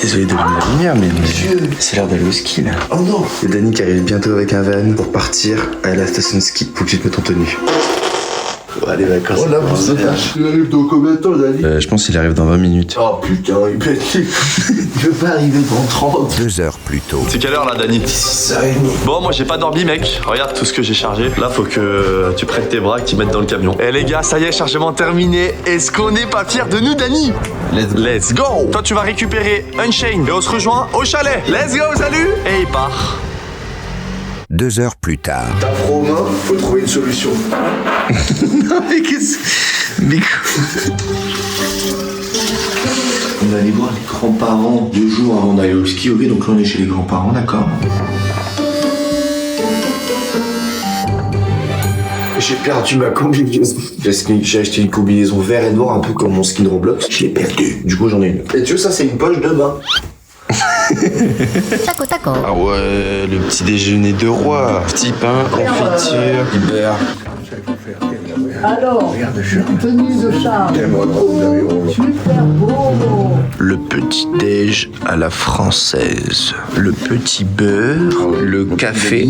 Désolé de la lumière, mais c'est l'heure d'aller au ski là. Oh non. Il y a Dany qui arrive bientôt avec un van pour partir à la station de ski. Faut que tu te mettes en tenue. Allez, d'accord. Oh la bouse de tâche. Il arrive dans combien de temps, Dany? Je pense qu'il arrive dans 20 minutes. Oh putain, il peut pas arriver dans 30. 2 heures plus tôt. C'est quelle heure là, Dany? 6h30. Bon, moi j'ai pas dormi, mec. Regarde tout ce que j'ai chargé. Là, faut que tu prêtes tes bras et que tu mettes dans le camion. Eh les gars, ça y est, chargement terminé. Est-ce qu'on n'est pas fiers de nous, Dany? Let's go. Toi, tu vas récupérer Unchained et on se rejoint au chalet. Let's go, salut. Et il part. 2 heures plus tard. T'as froid aux mains, faut trouver une solution. Non, mais qu'est-ce. Mais quoi? On allait voir les grands-parents 2 jours avant d'aller au ski, ok? Donc là on est chez les grands-parents, d'accord? J'ai perdu ma combinaison. J'ai acheté une combinaison vert et noir, un peu comme mon skin Roblox. Je l'ai perdu. Du coup j'en ai une. Et tu vois, ça c'est une poche de bain. Taco taco. Ah ouais, le petit déjeuner de roi. Petit pain, confiture, du beurre. Alors, tenue de charme. Super beau. Le petit déj à la française. Le petit beurre, le café.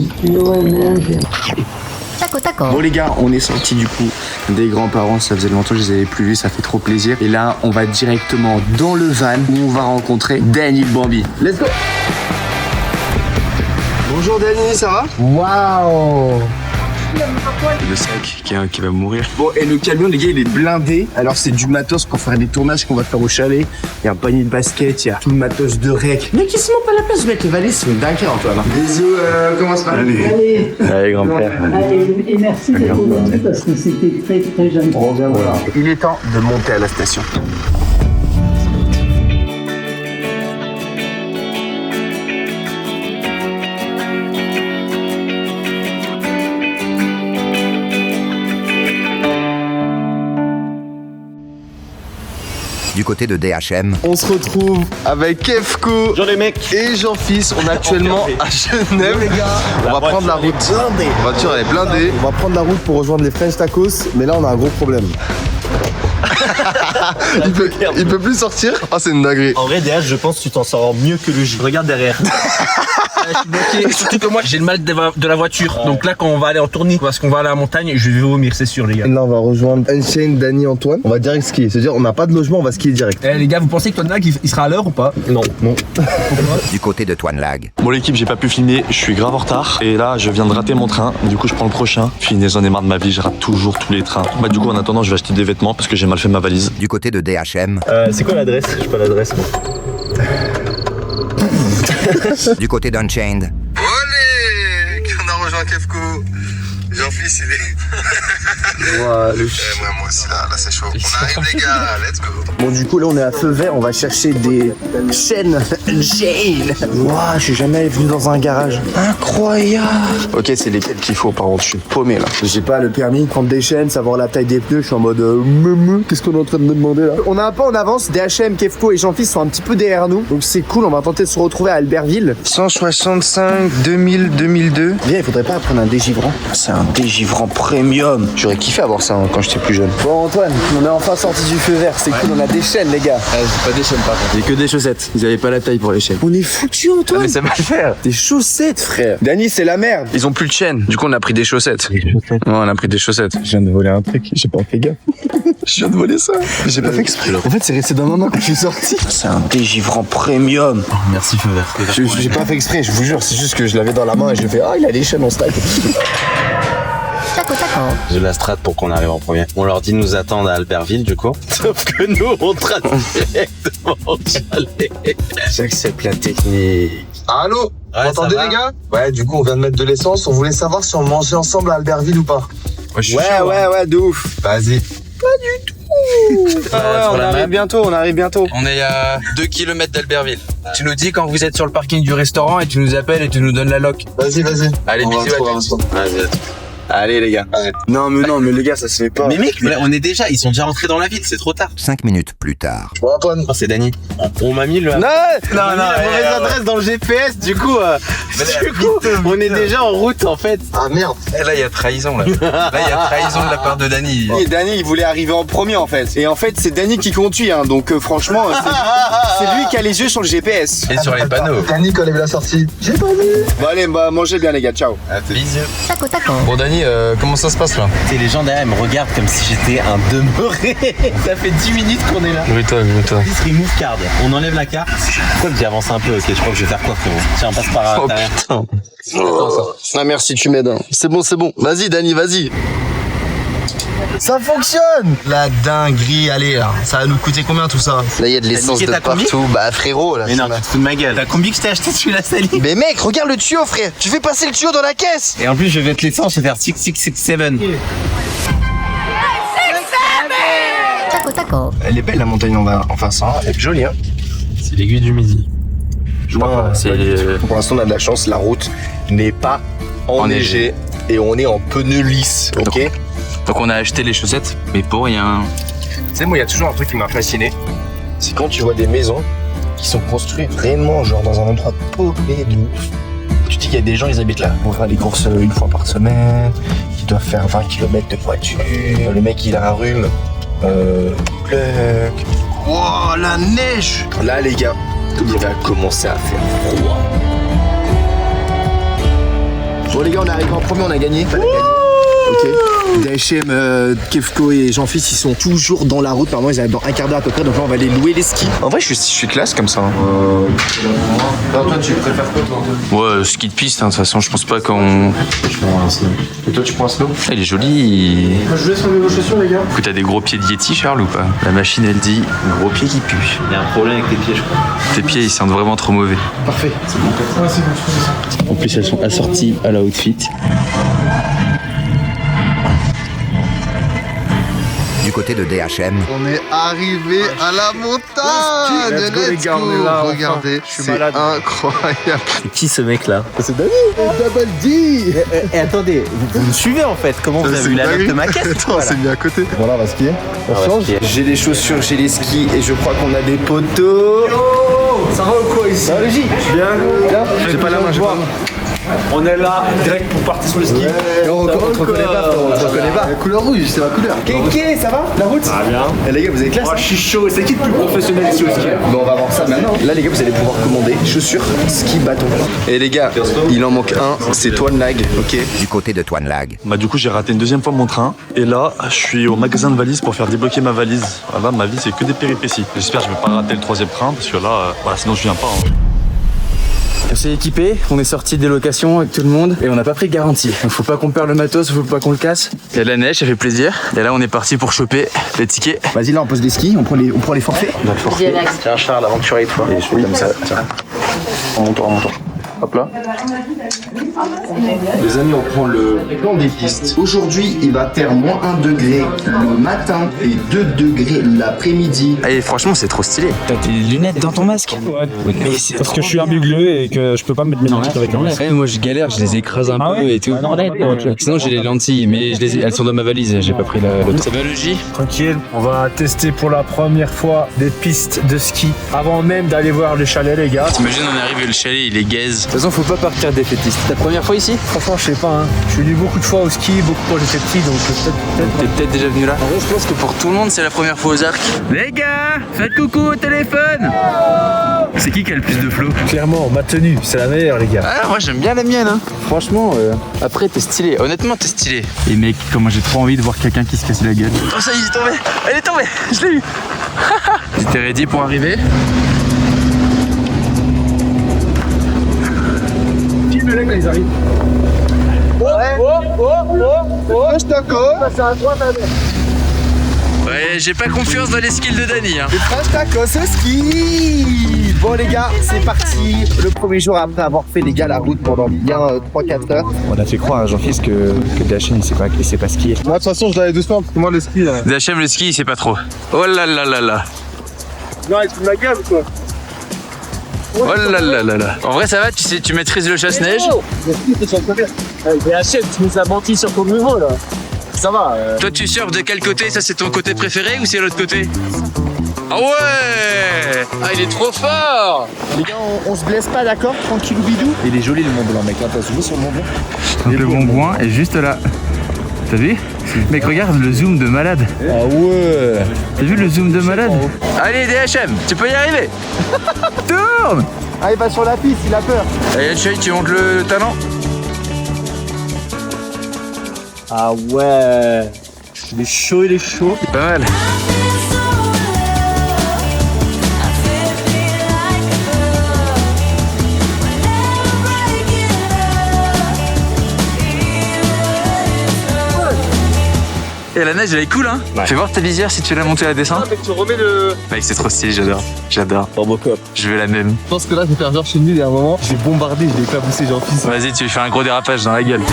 Taco taco. Bon les gars, on est sortis du coup des grands-parents, ça faisait longtemps que je les avais plus vus, ça fait trop plaisir. Et là, on va directement dans le van où on va rencontrer Dany le Bambi. Let's go. Bonjour Dany, ça va? Waouh. Le sac qui va mourir. Bon, et le camion, les gars, il est blindé. Alors, c'est du matos pour faire des tournages qu'on va faire au chalet. Il y a un panier de basket, il y a tout le matos de rec. Mec, ils se montent pas la place, mec. Les valises sont dingues, Antoine. Bisous, commence par Allez, Allez, grand-père. allez, et merci d'être venu parce que c'était très très gentil. On revient voir. Il est temps de monter à la station. Du côté de DHM, On se retrouve avec Kefko. Bonjour les mecs. Et Jean-Fils, on est actuellement à Genève. Les gars, on va prendre la route. La voiture elle est blindée. On va prendre la route pour rejoindre les French Tacos, mais là on a un gros problème. Il peut plus sortir. Ah, c'est une dinguerie. En vrai, DH, je pense que tu t'en sors mieux que le J. Regarde derrière. Je suis bloqué. Surtout que moi, j'ai le mal de la voiture. Donc là, quand on va aller en tournée, parce qu'on va aller à la montagne, je vais vomir, c'est sûr, les gars. Là on va rejoindre Unchained, Dany, Antoine. On va direct skier. C'est-à-dire on n'a pas de logement, on va skier direct. Eh les gars, vous pensez que ton lag, il sera à l'heure ou pas? Non. du côté de Toine Lag. Bon l'équipe, j'ai pas pu filmer, je suis grave en retard. Et là, je viens de rater mon train. Du coup, je prends le prochain. Fini, j'en ai marre de ma vie, je rate toujours tous les trains. Bah du coup, en attendant, je vais acheter des vêtements parce que j'ai mal fait ma valise. Du côté de DHM, C'est quoi l'adresse? Je sais pas l'adresse, moi. du côté d'Unchained, Olé, on a rejoint Kefko. Jean-Fils, il est. Voilà. Moi aussi, là c'est chaud. On arrive, les gars, let's go. Bon, du coup, là, on est à feu vert. On va chercher des chaînes. Waouh, je suis jamais venu dans un garage. Incroyable. Ok, c'est lesquels qu'il faut, par contre. Je suis paumé, là. J'ai pas le permis, prendre des chaînes, savoir la taille des pneus. Je suis en mode qu'est-ce qu'on est en train de me demander là? On a un pas en avance. DHM, Kefko et Jean-Fils sont un petit peu derrière nous. Donc c'est cool, on va tenter de se retrouver à Albertville. 165, 2000, 2002. Viens, il faudrait pas prendre un dégivrant. C'est un dégivrant premium. J'aurais kiffé avoir ça quand j'étais plus jeune. Bon, Antoine, on est enfin sorti du feu vert. C'est cool, on a des chaînes, les gars. J'ai pas des chaînes par contre. J'ai que des chaussettes. Ils avaient pas la taille pour les chaînes. On est foutus, Antoine. Mais ça va le faire. Des chaussettes, frère. Dany, c'est la merde. Ils ont plus de chaîne. Du coup, on a pris des chaussettes. Ouais, on a pris des chaussettes. Je viens de voler un truc, j'ai pas fait gaffe. Je viens de voler ça. Mais j'ai pas fait exprès. En fait, c'est resté dans ma main quand je suis sorti. C'est un dégivrant premium. Merci, feu vert. J'ai pas fait exprès, je vous jure, c'est juste que je l'avais dans la main et j'ai fait il a des chaînes en stack. Taco taco. J'ai la strat pour qu'on arrive en premier. On leur dit de nous attendre à Albertville, du coup. Sauf que nous, on trace directement au chalet. J'accepte la technique. Allô? Ouais, Vous entendez, ça va les gars? Ouais, du coup, on vient de mettre de l'essence. On voulait savoir si on mangeait ensemble à Albertville ou pas. Ouais, de ouf. Vas-y. On arrive bientôt, On est à 2 km d'Albertville. Tu nous dis quand vous êtes sur le parking du restaurant et tu nous appelles et tu nous donnes la loc. Vas-y. Allez, On va bisous retrouver à tous. un instant. Vas-y. Allez les gars. Arrête. Non mais les gars, ça se fait pas. Mais mec, là, on est déjà, ils sont déjà rentrés dans la ville, c'est trop tard. 5 minutes plus tard. Bon Antoine. Oh, c'est Dany. On m'a mis le... Non, mauvaise adresse dans le GPS, du coup, on est déjà en route en fait. Ah merde. Et là, il y a trahison là. Là, il y a trahison de la part de Dany. Et Dany, il voulait arriver en premier en fait. Et en fait, c'est Dany qui conduit, hein, donc franchement, c'est lui qui a les yeux sur le GPS. Et sur les panneaux. Dany, quand elle a vu la sortie, j'ai pas vu. Bon allez, bah mangez bien les gars, ciao. Bisous. Taco, taco. Bon Dany, comment ça se passe là? Et les gens derrière me regardent comme si j'étais un demeuré. Ça fait 10 minutes qu'on est là. Brutal. This remove card. On enlève la carte. Pourquoi j'ai avancé un peu? Ok, je crois que je vais faire quoi frérot? Tiens, on passe par derrière. putain. Ah merci, tu m'aides. C'est bon. Vas-y Dany, vas-y. Ça fonctionne. La dinguerie, allez là. Ça va nous coûter combien tout ça? Là il y a de l'essence de partout. Bah frérot là. Mais non, tu te fous de ma gueule. T'as combien que je t'ai acheté celui-là, Sally? Mais mec, regarde le tuyau frère. Tu fais passer le tuyau dans la caisse. Et en plus, je vais te l'essence, je vais faire 6667. Taco, taco. Elle est belle la montagne en face, hein. Elle est jolie hein. C'est l'aiguille du midi. Je crois pas. Pour l'instant on a de la chance, la route n'est pas enneigée et on est en pneus lisses, ok? Donc on a acheté les chaussettes, mais pour rien. Tu sais, moi, il y a toujours un truc qui m'a fasciné. C'est quand tu vois des maisons qui sont construites vraiment genre dans un endroit paumé de ouf. Tu te dis qu'il y a des gens, ils habitent là. Ils vont faire les courses une fois par semaine, ils doivent faire 20 km de voiture, le mec il a un rhume, pleuc. Wow, la neige. Là les gars, il va commencer à faire froid. Bon les gars, on est arrivé en premier, on a gagné. Ok. DHM, Kefko et Jean-Fils, ils sont toujours dans la route. Normalement, ils arrivent dans un quart d'heure à peu près. Donc là, on va aller louer les skis. En vrai, je suis classe comme ça. Toi, tu préfères quoi, toi? Ouais, ski de piste, hein, de toute façon, je pense pas qu'on... Je prends un snow. Et toi, tu prends un snow? Il est joli. Moi, je vous laisse enlever vos chaussures, les gars. Écoute, t'as des gros pieds de Yeti, Charles, ou pas? La machine, elle dit gros pieds qui puent. Il y a un problème avec tes pieds, je crois. Tes pieds, ils sentent vraiment trop mauvais. Parfait. C'est bon. Ouais, c'est bon, je fais ça. En plus, elles sont assorties à la outfit. Du côté de DHM, On est arrivé à la montagne. Let's go, les gars, on est là, Regardez, suis c'est malade. incroyable. C'est qui ce mec là? C'est Dany. Double D. Et attendez, vous me suivez en fait? Comment vous avez eu la note de ma caisse? Attends, on s'est mis à côté. Voilà, on va skier. On va skier. J'ai les chaussures, j'ai les skis et je crois qu'on a des poteaux. Ça va ou quoi ici? Ça va les J? Bien. J'ai pas la main, j'ai pas la main. On est là, direct pour partir sur le ski. On te reconnaît pas, on te reconnaît pas. La couleur rouge, c'est ma couleur. Kéké, ça va? La route? Ah bien. Eh, les gars, vous avez classe? Oh, je suis chaud, c'est qui le plus professionnel ici au ski? Bon, on va voir ça maintenant. Là, les gars, vous allez pouvoir commander chaussures, ski, bâton. Et les gars, il en manque un, c'est Toine Lag, ok? du côté de Toine Lag. Bah du coup j'ai raté une deuxième fois mon train et là je suis au magasin de valises pour faire débloquer ma valise. Là ma vie c'est que des péripéties. J'espère que je vais pas rater le troisième train parce que là voilà, sinon je viens pas. Hein. On s'est équipé, on est sorti des locations avec tout le monde et on n'a pas pris de garantie. Donc faut pas qu'on perde le matos, faut pas qu'on le casse. Il y a de la neige, ça fait plaisir. Et là, on est parti pour choper les tickets. Vas-y, là, on pose des skis, on prend les forfaits. Tiens, Charles, aventurier de toi. Et je fais comme ça, tiens. En montant. Hop là. Les amis, on prend le plan des pistes. Aujourd'hui, il va faire moins 1 degré le matin et 2 degrés l'après-midi. Et franchement, c'est trop stylé. T'as tes lunettes dans ton masque? Ouais. Mais c'est parce que je suis un bugleux et que je peux pas mettre mes lentilles avec un masque. Ouais, moi je galère, je les écrase un peu et tout. Sinon j'ai les lentilles, mais elles sont dans ma valise, j'ai pas pris l'autre. Ça va le J? Tranquille, on va tester pour la première fois des pistes de ski avant même d'aller voir le chalet, les gars. T'imagines, on arrive et le chalet, il est gaze. De toute façon, faut pas partir défaitiste. Ta première fois ici? Franchement, je sais pas, hein. Je suis venu beaucoup de fois au ski, beaucoup quand j'étais petit, donc peut-être. T'es peut-être déjà venu là? En vrai, je pense que pour tout le monde, c'est la première fois aux arcs. Les gars, faites coucou au téléphone. C'est qui a le plus de flow? Clairement, ma tenue, c'est la meilleure, les gars. Ah, moi j'aime bien la mienne, hein. Franchement, après t'es stylé. Honnêtement, t'es stylé. Et mec, comment j'ai trop envie de voir quelqu'un qui se casse la gueule. Oh, ça y est, il est tombé. Elle est tombée, je l'ai eu. T'es ready pour arriver? Les mecs, là, ils arrivent. Je t'accorde. Ouais, j'ai pas confiance dans les skills de Dany, hein. Tacos au ski. Bon les gars, c'est parti. Le premier jour après avoir fait les gars la route pendant bien 3-4 heures. On a fait croire à Jean-Fils que DHM il sait pas skier. Moi, de toute façon, je l'avais doucement parce que moi, le ski. DHM, le ski, il sait pas trop. Oh là là là là. Non, il fout de ma gueule ou quoi? Oh là là là là. En vrai, ça va, tu sais, tu maîtrises le chasse-neige? Le ski, c'est sur le côté. DHM, tu nous as menti sur ton niveau là. Ça va. Toi, tu surfes de quel côté? Ça, c'est ton côté préféré ou c'est l'autre côté? Ah ouais! Ah, il est trop fort! Les gars, on se blesse pas, d'accord? Tranquillou bidou. Il est joli le Mont Blanc, mec. Hein, t'as zoomé sur le Mont Blanc? Donc le Mont Blanc est juste là. T'as vu? Mec, regarde le zoom de malade. Ah ouais! T'as vu le zoom de malade? Allez, DHM, tu peux y arriver! Tourne! Ah, il va sur la piste, il a peur. Allez, Chéri, tu montes le talent? Ah ouais. Il est chaud, il est chaud. C'est pas mal. Et la neige elle est cool hein. Ouais. Fais voir ta visière si tu l'as montée à la descente. Mec, tu remets le. Mec c'est trop stylé, j'adore. J'adore. Robocop. Je veux la même. Je pense que là, je vais faire genre chez nous, il y a un moment, je vais bombarder, je vais éclabousser Jean-Fils. Vas-y, tu lui fais un gros dérapage dans la gueule.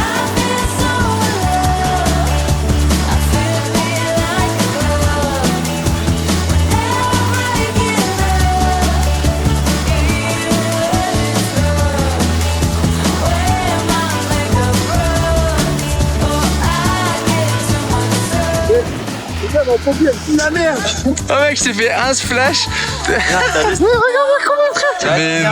La merde! Oh mec, je t'ai fait un splash. Mais regarde comment mais non.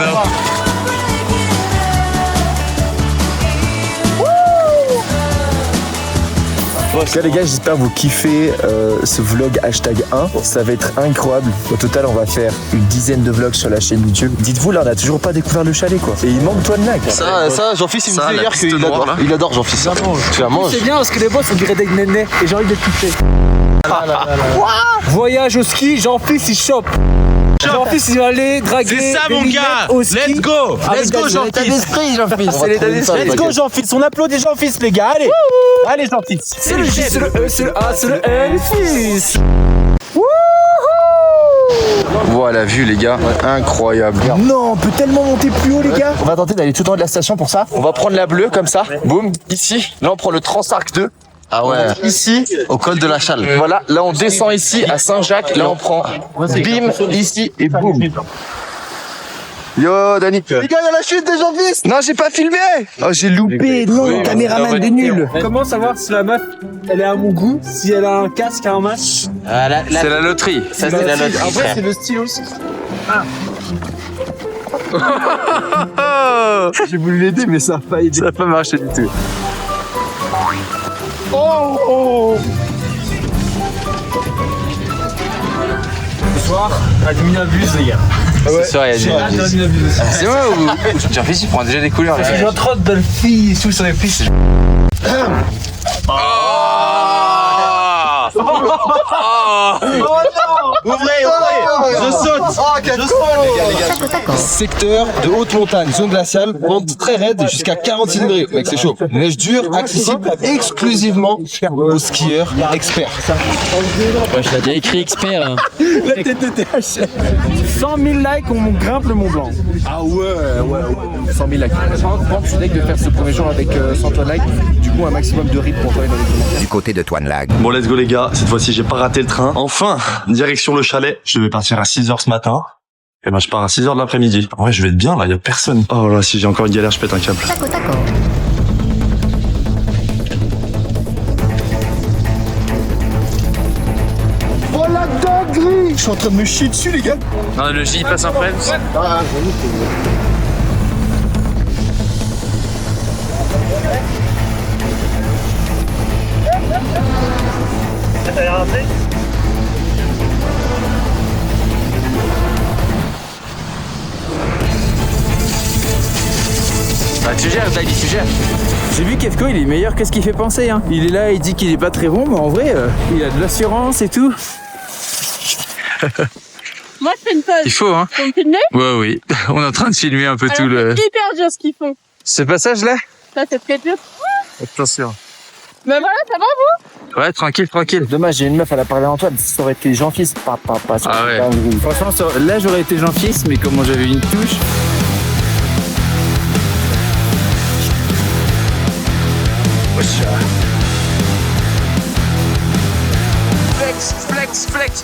En tout cas les gars, j'espère que vous kiffez ce vlog hashtag 1. Ça va être incroyable. Au total, on va faire une dizaine de vlogs sur la chaîne YouTube. Dites-vous, là, on n'a toujours pas découvert le chalet quoi. Et il manque Toine Lag. Ça, Jean-Fils, il me disait hier qu'il adore. Il adore Jean-Fils. Tu la manges. C'est bien parce que les boss on dirait des nénés et j'ai envie de kiffer. Voyage au ski, Jean-Fils il chope. Jean-Fils il va aller draguer. C'est ça des mon lunettes gars. au ski. Let's go. Let's go Jean-Fils. C'est l'état d'esprit. Let's go Jean-Fils, on applaudit Jean-Fils les gars, allez. Allez Jean-Fils. C'est le J, c'est le E, c'est le A, c'est le N, fils. Voilà, vue les gars, incroyable. Non, on peut tellement monter plus haut les gars. On va tenter d'aller tout en haut de la station pour ça. On va prendre la bleue comme ça. Boum, ici. Là on prend le Transarc 2. Ah ouais. Ici, Au col de la Challe. voilà, là on descend ici à Saint-Jacques, là on prend bim ici et boum. Yo Dani. Les gars, il y a la chute des Jean-Fils. Non, j'ai pas filmé. Oh, j'ai loupé. Non, caméraman de nul. Comment savoir si la meuf elle est à mon goût, si elle a un casque, un masque? C'est la loterie. Ça c'est la loterie. En vrai c'est le style aussi. J'ai voulu l'aider mais ça a pas aidé. Ça n'a pas marché du tout. Ce soir, admin abuse les gars. Ce soir, il y a des. C'est moi ou Jean-Fils il prend déjà des couleurs Parce que j'ai trop de belles filles et tout sur les pistes. Ouvrez. Je saute. Taco, taco. Secteur de haute montagne, zone glaciale, pente très raide jusqu'à 46 degrés. Mec, c'est chaud. Neige dure, accessible exclusivement aux skieurs experts. Je l'ai déjà écrit expert. La tête de THM. 100 000 likes, on grimpe le Mont Blanc. Ah ouais. 100 000 likes. Je suis de faire ce premier jour avec 100 likes. Du coup, un maximum de rythme pour toi et dans les commentaires. Du côté de Toine Lag. Bon, let's go les gars. Cette fois-ci, j'ai pas raté le train. Enfin, direction le chalet. Je devais partir à 6h ce matin. Et ben, je pars à 6h de l'après-midi. En vrai, je vais être bien là, y a personne. Oh là, si j'ai encore une galère, je pète un câble. Taco, taco. Oh la dinguerie! Je suis en train de me chier dessus, les gars! Non, le J passe en France. Bah tu gères, Dali, tu gères. J'ai vu Kefko, il est meilleur que ce qu'il fait penser. Hein. Il est là, il dit qu'il est pas très bon, mais en vrai, il a de l'assurance et tout. Moi, je fais une pause. Il faut, hein. Faut me filmer? Ouais, oui. On est en train de filmer un peu tout le. C'est hyper dur ce qu'ils font. Ce passage-là? Ça, c'est très dur. Attention. Mais voilà, ça va vous? Ouais, tranquille, tranquille. Dommage, j'ai une meuf, elle a parlé à Antoine. Ça aurait été Jean-Fils. Ah ouais. Franchement, là, j'aurais été Jean-Fils, mais comment j'avais une touche. Flex, flex, flex.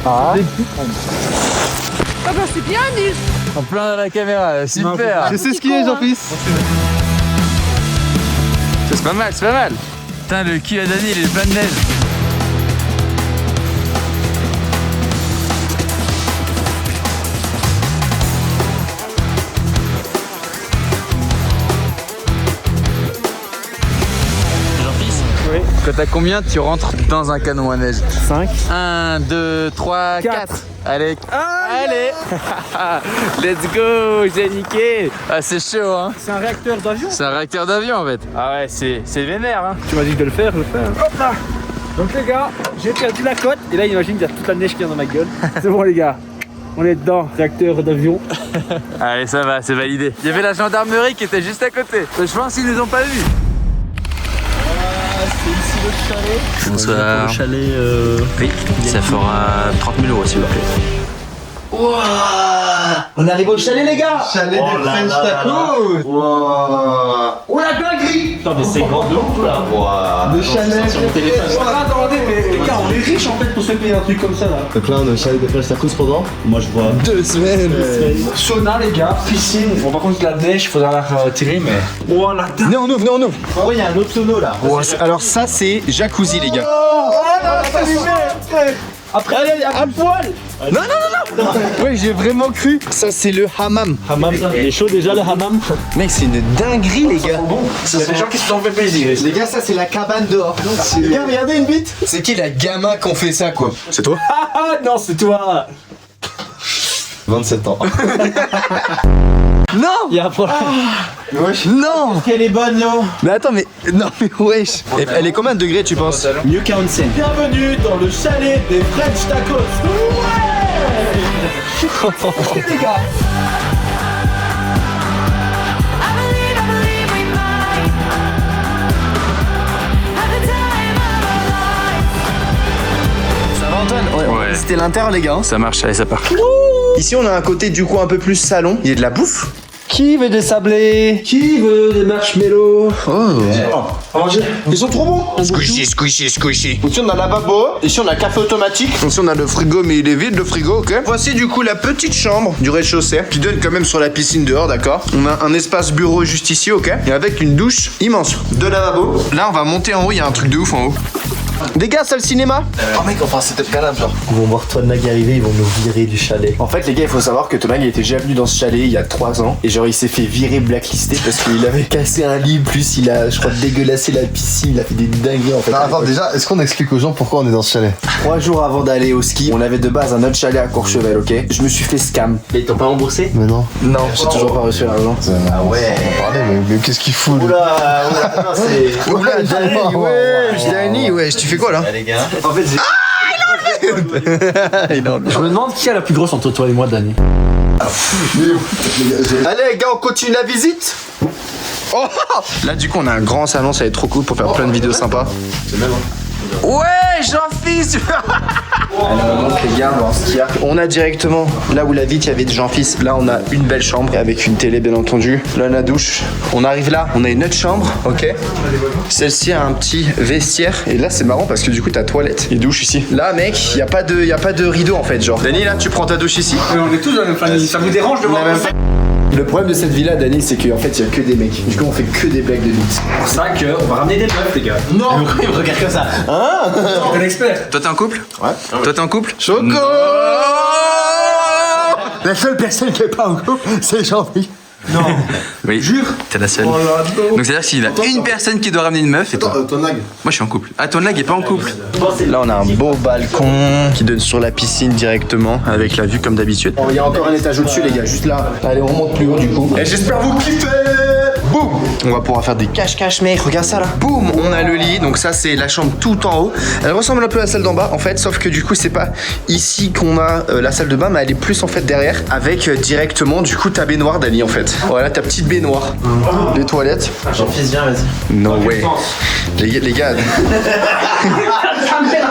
Ah. Ah bah c'est bien, Nils. En plein dans la caméra, super. Je sais skier, Jean-Fils. C'est pas mal, c'est pas mal. Putain, le cul à Dani, il est plein de neige. Oui. Quand t'as combien, tu rentres dans un canon à neige? 5. 1, 2, 3, 4. Allez, allez. Let's go, j'ai niqué. Ah, c'est chaud, hein. C'est un réacteur d'avion. C'est un réacteur d'avion, en fait. Ah ouais, c'est vénère, hein. Tu m'as dit de le faire, je le fais. Hein. Hop là. Donc les gars, j'ai perdu la côte. Et là, imagine, il y a toute la neige qui vient dans ma gueule. C'est bon les gars. On est dedans, réacteur d'avion. Allez, ça va, c'est validé. Il y avait la gendarmerie qui était juste à côté. Je pense qu'ils nous ont pas vus. C'est ici le chalet. Bonsoir. Le chalet. Oui, ça fera 30 000 € s'il vous plaît. On arrive au chalet, les gars. Chalet des French Tacos. Oh la dinguerie. Putain, mais c'est grand de ouf là. Le chalet. Attendez, mais les gars, on est riches en fait pour se payer un truc comme ça là. Donc là, on est au chalet des French Tacos pendant. Moi je vois 2 semaines. Sauna, les gars, piscine. Bon, par contre, la neige, il faudra la retirer, mais. Oh la dingue. Venez, on ouvre, venez, on ouvre. Oh, il y a un autre sono là. Alors ça, c'est jacuzzi, les gars. Après, allez, à poil. Non. Ouais, j'ai vraiment cru. Ça, c'est le hammam. Hammam, il est chaud déjà le hammam. Mec, c'est une dinguerie, les gars. Il y a des gens qui se sont fait plaisir. Les gars, ça, c'est la cabane dehors. Les gars, regardez une bite. C'est qui la gamin qu'on fait ça, quoi? C'est toi? Ah non, c'est toi. 27 ans. Non. Il y a un problème. Wesh. Non. Elle est bonne l'eau. Mais attends, mais non, mais wesh. Elle est combien de degrés, tu penses? Mieux qu'à Onsen. Bienvenue dans le chalet des French Tacos. Ouais. Les gars. Ça va, Antoine? Ouais. C'était l'intérieur, les gars. Ça marche, allez, ça part. Ici, on a un côté du coup un peu plus salon. Il y a de la bouffe. Qui veut des sablés? Qui veut des marshmallows? Oh. Ils sont trop bons. Squishy. Ici, on a lavabo. Ici, on a café automatique. Ici, on a le frigo, mais il est vide, le frigo, ok. Voici du coup la petite chambre du rez-de-chaussée qui donne quand même sur la piscine dehors, d'accord. On a un espace bureau juste ici, ok. Et avec une douche immense. De lavabo. Là, on va monter en haut. Il y a un truc de ouf en haut. Des gars, salle cinéma. Oh mec, enfin c'était calme genre. Ils vont voir Toine Lag arriver, ils vont nous virer du chalet. En fait, les gars, il faut savoir que Toine Lag était déjà venu dans ce chalet il y a 3 ans. Et genre, il s'est fait virer blacklisté parce qu'il avait cassé un lit. Plus, il a, je crois, dégueulassé la piscine. Il a fait des dingueries en fait. Non, attends, déjà, est-ce qu'on explique aux gens pourquoi on est dans ce chalet? 3 jours avant d'aller au ski, on avait de base un autre chalet à Courchevel, ok. Je me suis fait scam. Mais ils t'ont pas remboursé? Mais non. Non, j'ai toujours pas reçu l'argent. Ah ouais. On parlait, mais qu'est-ce qu'il fout lui? Oula, non, c'est. Oula, Dani, wesh, tu fais quoi là? Les gars. En fait, Je me demande qui a la plus grosse entre toi et moi, Dani. Allez les gars, on continue la visite. Oh, là du coup on a un grand salon, ça va être trop cool pour faire plein de vidéos sympas. C'est même Ouais, Jean-Fils. Alors donc les gars, on va voir ce qu'il y a. On a directement là où la vitre il y avait de Jean-Fils. Là on a une belle chambre avec une télé bien entendu. Là la douche. On arrive là, on a une autre chambre, ok. Celle-ci a un petit vestiaire et là c'est marrant parce que du coup t'as toilette et douche ici. Là mec, y a pas de rideau en fait genre. Dani là tu prends ta douche ici. Mais on est tous dans la même famille. Ça vous dérange de voir ça? Le problème de cette villa, Dani, c'est qu'en fait, il y a que des mecs. Du coup, on fait que des blagues de bite. C'est pour ça qu'on va ramener des meufs, les gars. Non! Ils me regardent comme ça. Hein? T'es un expert. Toi, t'es en couple? Ouais. Toi, t'es en couple? Choco! La seule personne qui est pas en couple, c'est Jean-Philippe. Non. Oui. Jure? T'es la seule. Oh là, non. Donc, c'est-à-dire qu'il y a une personne qui doit ramener une meuf et toi. Toine Lag. Moi, je suis en couple. Ah, Toine Lag est pas en couple. Là, on a un beau balcon qui donne sur la piscine directement avec la vue comme d'habitude. Il y a encore un étage au-dessus, les gars, juste là. Allez, on remonte plus haut du coup. Et j'espère vous kiffer! Boum! On va pouvoir faire des cache-cache, mec. Regarde ça là. Boum! On a le lit. Donc, ça, c'est la chambre tout en haut. Elle ressemble un peu à la salle d'en bas, en fait. Sauf que du coup, c'est pas ici qu'on a la salle de bain, mais elle est plus en fait derrière avec directement du coup ta baignoire, Dani, en fait. Voilà ta petite baignoire. Les toilettes. Jean-Fils, viens, vas-y. No way. Les gars.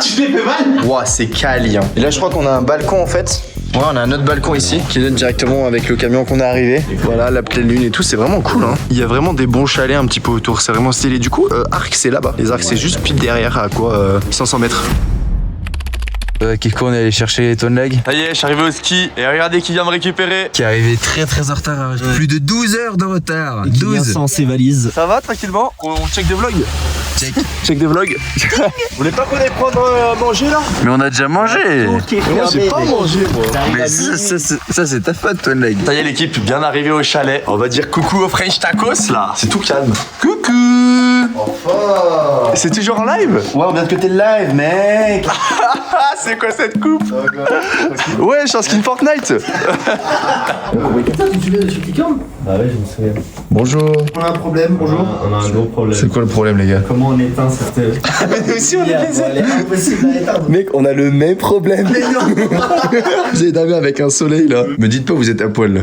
Tu t'es fait mal? Ouah, c'est quali. Hein. Et là, je crois qu'on a un balcon en fait. Ouais, on a un autre balcon ici qui donne directement avec le camion qu'on est arrivé. Voilà, la pleine lune et tout, c'est vraiment cool. Hein. Il y a vraiment des bons chalets un petit peu autour, c'est vraiment stylé. Du coup, Arc, c'est là-bas. Les Arcs, c'est juste pile derrière, à quoi 500 mètres. Kiko, on est allé chercher Toine Lag. Ça y est, je suis arrivé au ski et regardez qui vient me récupérer. Qui est arrivé très en retard. Plus de 12 heures de retard. 12 sans ses valises. Ça va tranquillement? On check des vlogs? Check des vlogs. Vous voulez pas qu'on aille prendre à manger là? Mais on a déjà mangé. Moi j'ai pas mangé moi. Mais ça c'est ta faute, Toine Lag. Ça y est l'équipe, bien arrivé au chalet. On va dire coucou au French Tacos là. C'est tout calme. Coucou. Enfin. C'est toujours en live? Ouais, on vient de cuter le live, mec. C'est quoi cette coupe? Ouais, je suis en skin Fortnite. Tu viens de chez Kikam? Ah ouais, je me souviens. Bonjour. On a un problème, bonjour. On a un gros problème. C'est quoi le problème, les gars? Comment on éteint cette... Mais nous aussi, on est baisés. Elle est impossible à éteindre. Mec, on a le même problème. Mais non. Vous avez dormi avec un soleil, là. Me dites pas, vous êtes à poil, là.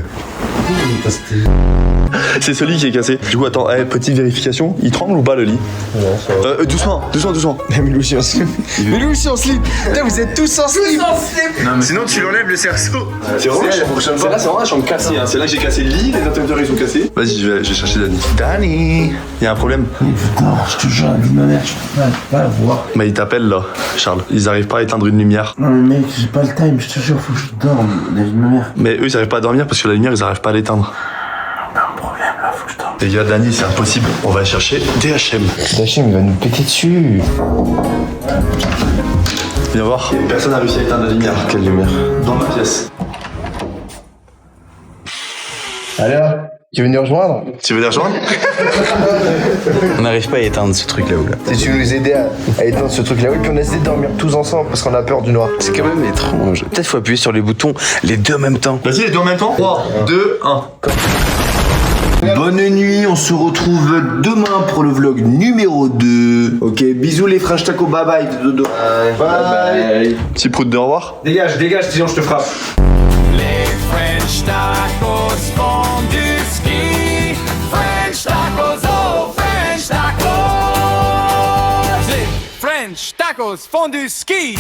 C'est ce lit qui est cassé. Du coup, attends, petite vérification. Il tremble ou pas le lit? Non, doucement. Mais lui aussi en slip. Mais lui aussi en slip. Putain, vous êtes tous en slip. Non, mais sinon, tu l'enlèves le cerceau. C'est vraiment, ça fonctionne pas. C'est là, c'est vraiment la chambre cassée. Hein. C'est là que j'ai cassé le lit, les interrupteurs ils sont cassés. Vas-y, je vais chercher Dani. Dani, il y a un problème. Putain, je te jure, la vie de ma mère, je peux pas la voir. Bah, ils t'appellent là, Charles. Ils arrivent pas à éteindre une lumière. Non, mais mec, j'ai pas le time, je te jure, faut que je dorme. La vie de ma mère. Mais eux, ils arrivent pas à dormir parce que la lumière, ils arrivent pas à l'éteindre. Les gars, Dani, c'est impossible. On va chercher DHM. DHM, il va nous péter dessus. Viens voir. Personne n'a réussi à éteindre la lumière. Quelle lumière? Dans ma pièce. Allez là, tu veux nous rejoindre? Tu veux les rejoindre? On n'arrive pas à éteindre ce truc là-haut là. Si tu veux nous aider à éteindre ce truc là, oui, puis on a essayé de dormir tous ensemble parce qu'on a peur du noir. C'est quand même étrange. Peut-être faut appuyer sur les boutons les deux en même temps. Vas-y, les deux en même temps. 3, 2, 1. Bonne nuit, on se retrouve demain pour le vlog numéro 2. Ok, bisous les French Tacos, bye bye, dodo. Bye. Petit prout de au revoir. Dégage, sinon je te frappe. Les French Tacos font du ski. French Tacos, oh French Tacos. Les French Tacos font du ski.